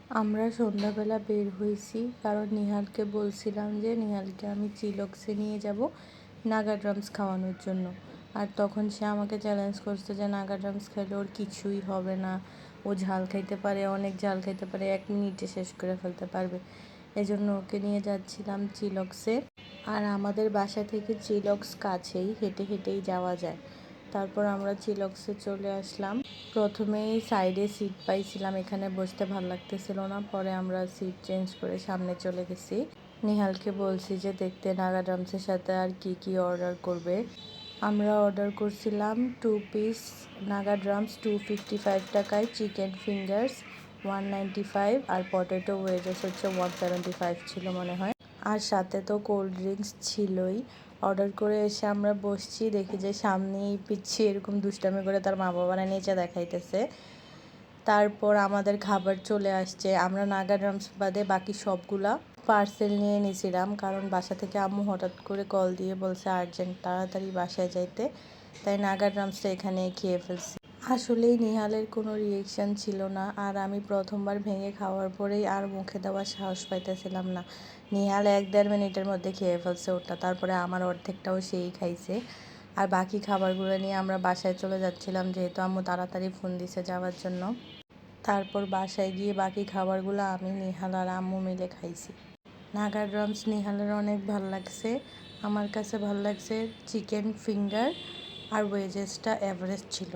আমরা সন্ধ্যাবেলা বের হয়েছি, কারণ নিহালকে বলছিলাম যে নিহালকে আমি চিলক্সে নিয়ে যাব নাগা ড্রামস খাওয়ানোর জন্য। আর তখন সে আমাকে চ্যালেঞ্জ করছে যে নাগা ড্রামস খেলে ওর কিছুই হবে না, ও ঝাল খাইতে পারে, অনেক ঝাল খাইতে পারে, 1 মিনিটে শেষ করে ফেলতে পারবে। এজন্য ওকে নিয়ে যাচ্ছিলাম চিলক্সে। আর আমাদের বাসা থেকে চিলক্স কাছেই, হেঁটে হেঁটেই যাওয়া যায়। তারপর আমরা চিলক্সে চলে আসলাম। প্রথমেই সাইডে সিট পাইছিলাম, এখানে বসতে ভালো লাগতেছিল না, পরে আমরা সিট চেঞ্জ করে সামনে চলে গেছি। নিহালকে বলছি যে দেখতে নাগা ড্রামসের সাথে আর কি কি অর্ডার করবে। আমরা অর্ডার করছিলাম 2 পিস নাগা ড্রামস 255 টাকায়, চিকেন ফিঙ্গার্স 195, আর পটেটো ওয়েজেস হচ্ছে 175 ছিল মনে হয়। আর সাথে তো কোল্ড ড্রিঙ্কস ছিলই। অর্ডার করে এসে আমরা বসছি, দেখি যে সামনেই পিচ্ছি এরকম দুষ্টামি করে তার মা বাবারা নিচে দেখাইতেছে। তারপর আমাদের খাবার চলে আসছে। আমরা নাগা ড্রামস বাদে বাকি সবগুলা পার্সেল নিয়ে নিয়েছিলাম, কারণ বাসা থেকে আম্মু হঠাৎ করে কল দিয়ে বলছে আর্জেন্ট তাড়াতাড়ি বাসায় যাইতে, তাই নাগা ড্রামসটা এখানে খেয়ে ফেলছি। আসলেই নিহালের কোনো রিয়েকশান ছিল না, আর আমি প্রথমবার ভেঙে খাওয়ার পরেই আর মুখে দেওয়ার সাহস পাইতেছিলাম না। নিহাল 1-1.5 মিনিটের মধ্যে খেয়ে ফেলছে ওটা, তারপরে আমার অর্ধেকটাও সেই খাইছে। আর বাকি খাবারগুলো নিয়ে আমরা বাসায় চলে যাচ্ছিলাম, যেহেতু আম্মু তাড়াতাড়ি ফোন দিছে যাওয়ার জন্য। তারপর বাসায় গিয়ে বাকি খাবারগুলো আমি, নিহাল আর আম্মু মিলে খাইছি। নাগা ড্রামস নিহালের অনেক ভাল লাগছে, আমার কাছে ভাল লাগছে চিকেন ফিঙ্গার, আর ওয়েজেসটা এভারেস্ট ছিল।